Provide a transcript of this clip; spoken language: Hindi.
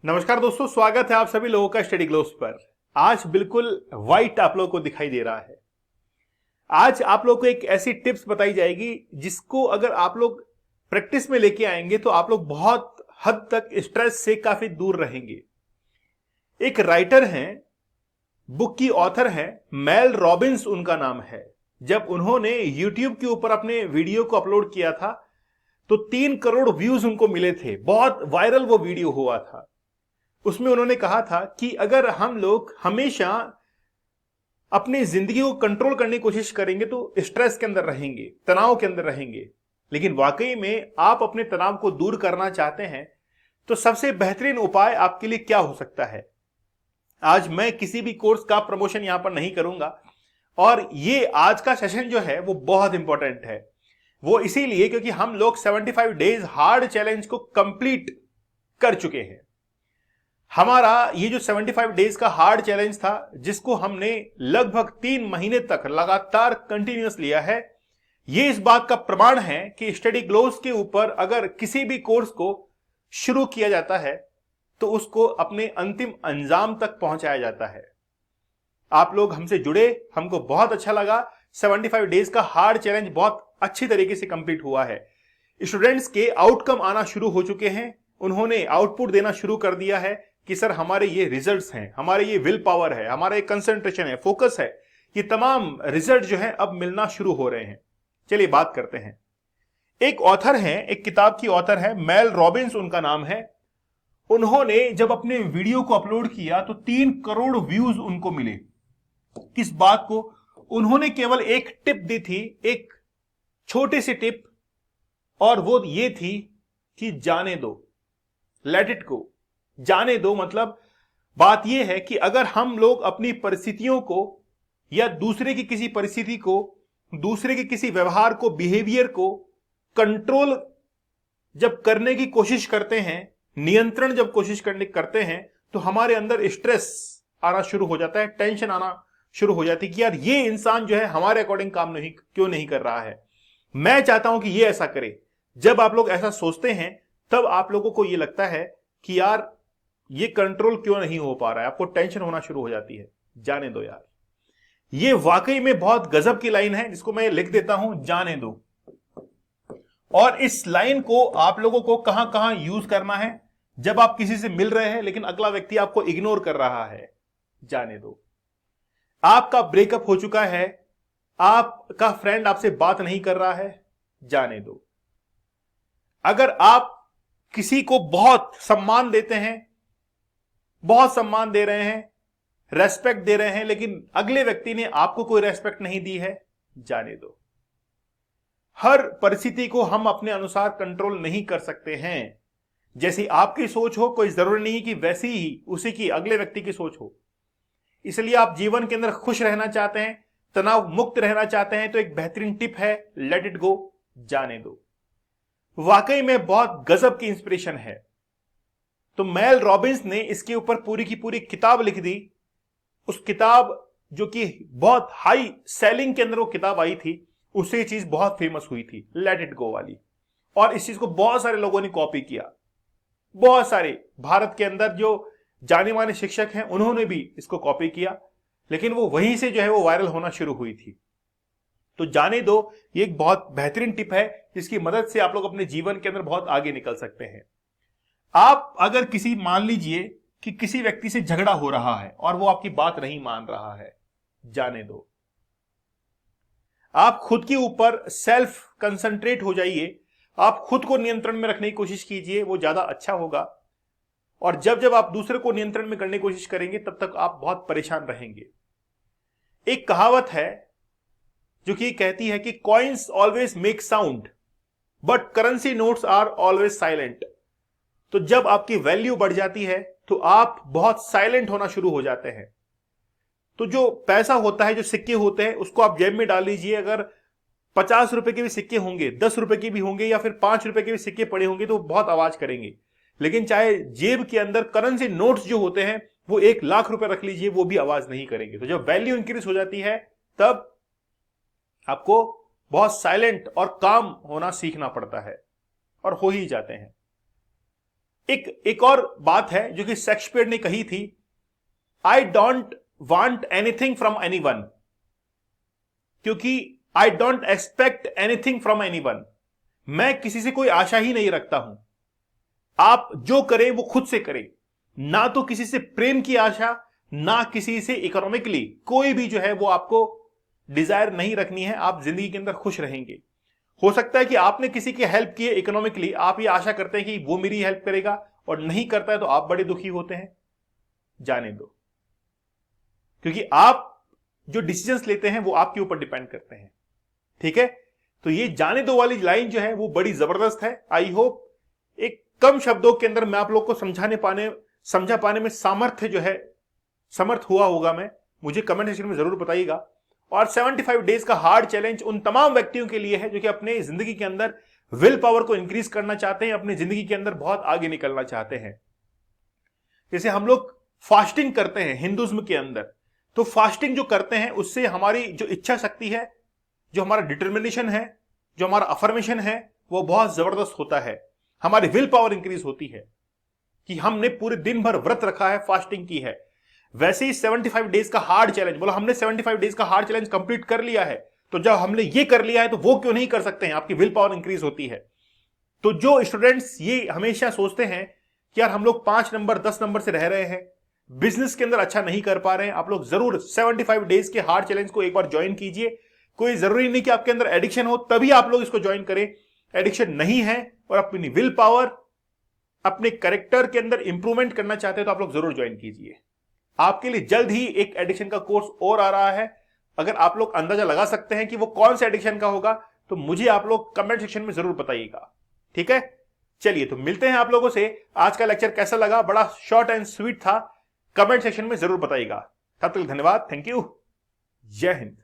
नमस्कार दोस्तों, स्वागत है आप सभी लोगों का स्टडी ग्लोब्स पर। आज बिल्कुल वाइट आप लोगों को दिखाई दे रहा है। आज आप लोगों को एक ऐसी टिप्स बताई जाएगी जिसको अगर आप लोग प्रैक्टिस में लेके आएंगे तो आप लोग बहुत हद तक स्ट्रेस से काफी दूर रहेंगे। एक राइटर हैं, बुक की ऑथर हैं, मेल रॉबिन्स उनका नाम है। जब उन्होंने यूट्यूब के ऊपर अपने वीडियो को अपलोड किया था तो 3 करोड़ व्यूज उनको मिले थे। बहुत वायरल वो वीडियो हुआ था। उसमें उन्होंने कहा था कि अगर हम लोग हमेशा अपनी जिंदगी को कंट्रोल करने की कोशिश करेंगे तो स्ट्रेस के अंदर रहेंगे, तनाव के अंदर रहेंगे। लेकिन वाकई में आप अपने तनाव को दूर करना चाहते हैं तो सबसे बेहतरीन उपाय आपके लिए क्या हो सकता है। आज मैं किसी भी कोर्स का प्रमोशन यहां पर नहीं करूंगा और ये आज का सेशन जो है वो बहुत इंपॉर्टेंट है। वो इसीलिए क्योंकि हम लोग 75 डेज हार्ड चैलेंज को कंप्लीट कर चुके हैं। हमारा ये जो 75 डेज का हार्ड चैलेंज था, जिसको हमने लगभग 3 महीने तक लगातार कंटिन्यूअस लिया है, ये इस बात का प्रमाण है कि स्टडी ग्लोव्स के ऊपर अगर किसी भी कोर्स को शुरू किया जाता है तो उसको अपने अंतिम अंजाम तक पहुंचाया जाता है। आप लोग हमसे जुड़े, हमको बहुत अच्छा लगा। 75 डेज का हार्ड चैलेंज बहुत अच्छी तरीके से कंप्लीट हुआ है। स्टूडेंट्स के आउटकम आना शुरू हो चुके हैं। उन्होंने आउटपुट देना शुरू कर दिया है कि सर हमारे ये रिजल्ट्स हैं, हमारे ये विल पावर है, हमारा ये कंसंट्रेशन है, फोकस है, ये तमाम रिजल्ट जो है अब मिलना शुरू हो रहे हैं। चलिए बात करते हैं। एक ऑथर हैं, एक किताब की ऑथर है, मेल रॉबिन्स उनका नाम है। उन्होंने जब अपने वीडियो को अपलोड किया तो 3 करोड़ व्यूज उनको मिले। किस बात को? उन्होंने केवल एक टिप दी थी, एक छोटी सी टिप, और वो ये थी कि जाने दो, लेट इट गो। जाने दो मतलब बात यह है कि अगर हम लोग अपनी परिस्थितियों को या दूसरे की किसी परिस्थिति को, दूसरे के किसी व्यवहार को, बिहेवियर को कंट्रोल जब करने की कोशिश करते हैं, नियंत्रण जब कोशिश करते हैं, तो हमारे अंदर स्ट्रेस आना शुरू हो जाता है, टेंशन आना शुरू हो जाती है कि यार ये इंसान जो है हमारे अकॉर्डिंग काम क्यों नहीं कर रहा है। मैं चाहता हूं कि ये ऐसा करे। जब आप लोग ऐसा सोचते हैं तब आप लोगों को ये लगता है कि यार ये कंट्रोल क्यों नहीं हो पा रहा है, आपको टेंशन होना शुरू हो जाती है। जाने दो यार। ये वाकई में बहुत गजब की लाइन है जिसको मैं लिख देता हूं, जाने दो। और इस लाइन को आप लोगों को कहां कहां यूज करना है? जब आप किसी से मिल रहे हैं लेकिन अगला व्यक्ति आपको इग्नोर कर रहा है, जाने दो। आपका ब्रेकअप हो चुका है, आपका फ्रेंड आपसे बात नहीं कर रहा है, जाने दो। अगर आप किसी को बहुत सम्मान देते हैं, बहुत सम्मान दे रहे हैं, रेस्पेक्ट दे रहे हैं, लेकिन अगले व्यक्ति ने आपको कोई रेस्पेक्ट नहीं दी है, जाने दो। हर परिस्थिति को हम अपने अनुसार कंट्रोल नहीं कर सकते हैं। जैसी आपकी सोच हो, कोई जरूरी नहीं कि वैसी ही उसी की अगले व्यक्ति की सोच हो। इसलिए आप जीवन के अंदर खुश रहना चाहते हैं, तनाव मुक्त रहना चाहते हैं, तो एक बेहतरीन टिप है, लेट इट गो, जाने दो। वाकई में बहुत गजब की इंस्पिरेशन है। तो मेल रॉबिन्स ने इसके ऊपर पूरी की पूरी किताब लिख दी। उस किताब जो कि बहुत हाई सेलिंग के अंदर वो किताब आई थी, उससे ये चीज बहुत फेमस हुई थी, लेट इट गो वाली। और इस चीज को बहुत सारे लोगों ने कॉपी किया। बहुत सारे भारत के अंदर जो जाने माने शिक्षक हैं उन्होंने भी इसको कॉपी किया, लेकिन वो वहीं से जो है वो वायरल होना शुरू हुई थी। तो जाने दो, ये एक बहुत बेहतरीन टिप है जिसकी मदद से आप लोग अपने जीवन के अंदर बहुत आगे निकल सकते हैं। आप अगर मान लीजिए कि किसी व्यक्ति से झगड़ा हो रहा है और वो आपकी बात नहीं मान रहा है, जाने दो। आप खुद के ऊपर सेल्फ कंसंट्रेट हो जाइए, आप खुद को नियंत्रण में रखने की कोशिश कीजिए, वो ज्यादा अच्छा होगा। और जब जब आप दूसरे को नियंत्रण में करने की कोशिश करेंगे तब तक आप बहुत परेशान रहेंगे। एक कहावत है जो कि कहती है कि coins always make sound but currency notes are always silent. तो जब आपकी वैल्यू बढ़ जाती है तो आप बहुत साइलेंट होना शुरू हो जाते हैं। तो जो पैसा होता है, जो सिक्के होते हैं, उसको आप जेब में डाल लीजिए। अगर 50 रुपए के भी सिक्के होंगे, 10 रुपए के भी होंगे, या फिर 5 रुपए के भी सिक्के पड़े होंगे तो बहुत आवाज करेंगे। लेकिन चाहे जेब के अंदर करेंसी नोट्स जो होते हैं वो 1 लाख रुपए रख लीजिए, वो भी आवाज नहीं करेंगे। तो जब वैल्यू इंक्रीज हो जाती है तब आपको बहुत साइलेंट और काम होना सीखना पड़ता है, और हो ही जाते हैं। एक और बात है जो कि शेक्सपियर ने कही थी, I don't want anything from anyone, क्योंकि I don't expect anything from anyone. मैं किसी से कोई आशा ही नहीं रखता हूं। आप जो करें वो खुद से करें, ना तो किसी से प्रेम की आशा, ना किसी से इकोनॉमिकली कोई भी जो है वो आपको डिजायर नहीं रखनी है। आप जिंदगी के अंदर खुश रहेंगे। हो सकता है कि आपने किसी की हेल्प की है इकोनॉमिकली, आप ये आशा करते हैं कि वो मेरी हेल्प करेगा, और नहीं करता है तो आप बड़े दुखी होते हैं। जाने दो, क्योंकि आप जो डिसीजंस लेते हैं वो आपके ऊपर डिपेंड करते हैं। ठीक है, तो ये जाने दो वाली लाइन जो है वो बड़ी जबरदस्त है। आई होप एक कम शब्दों के अंदर मैं आप लोग को समझा पाने में सामर्थ्य जो है समर्थ हुआ होगा मैं, मुझे कमेंट सेक्शन में जरूर बताइएगा। और 75 डेज का हार्ड चैलेंज उन तमाम व्यक्तियों के लिए है जो कि अपने जिंदगी के अंदर विल पावर को इंक्रीज करना चाहते हैं, अपनी जिंदगी के अंदर बहुत आगे निकलना चाहते हैं। जैसे हम लोग फास्टिंग करते हैं हिंदुज्म के अंदर, तो फास्टिंग जो करते हैं उससे हमारी जो इच्छा शक्ति है, जो हमारा डिटर्मिनेशन है, जो हमारा अफर्मेशन है, वो बहुत जबरदस्त होता है। हमारी विल पावर इंक्रीज होती है कि हमने पूरे दिन भर व्रत रखा है, फास्टिंग की है। वैसे ही 75 डेज का हार्ड चैलेंज, बोला हमने 75 डेज का हार्ड चैलेंज कंप्लीट कर लिया है, तो जब हमने ये कर लिया है तो वो क्यों नहीं कर सकते हैं? आपकी विल पावर इंक्रीज होती है। तो जो स्टूडेंट्स ये हमेशा सोचते हैं कि यार हम लोग 5 नंबर 10 नंबर से रह रहे हैं, बिजनेस के अंदर अच्छा नहीं कर पा रहे हैं, आप लोग जरूर 75 डेज के हार्ड चैलेंज को एक बार ज्वाइन कीजिए। कोई जरूरी नहीं कि आपके अंदर एडिक्शन हो तभी आप लोग इसको ज्वाइन करें। एडिक्शन नहीं है और अपनी विल पावर, अपने कैरेक्टर के अंदर इंप्रूवमेंट करना चाहते हैं तो आप लोग जरूर ज्वाइन कीजिए। आपके लिए जल्द ही एक एडिक्शन का कोर्स और आ रहा है। अगर आप लोग अंदाजा लगा सकते हैं कि वो कौन सा एडिक्शन का होगा तो मुझे आप लोग कमेंट सेक्शन में जरूर बताइएगा। ठीक है, चलिए तो मिलते हैं आप लोगों से। आज का लेक्चर कैसा लगा? बड़ा शॉर्ट एंड स्वीट था, कमेंट सेक्शन में जरूर बताइएगा। तब तक धन्यवाद, थैंक यू, जय हिंद।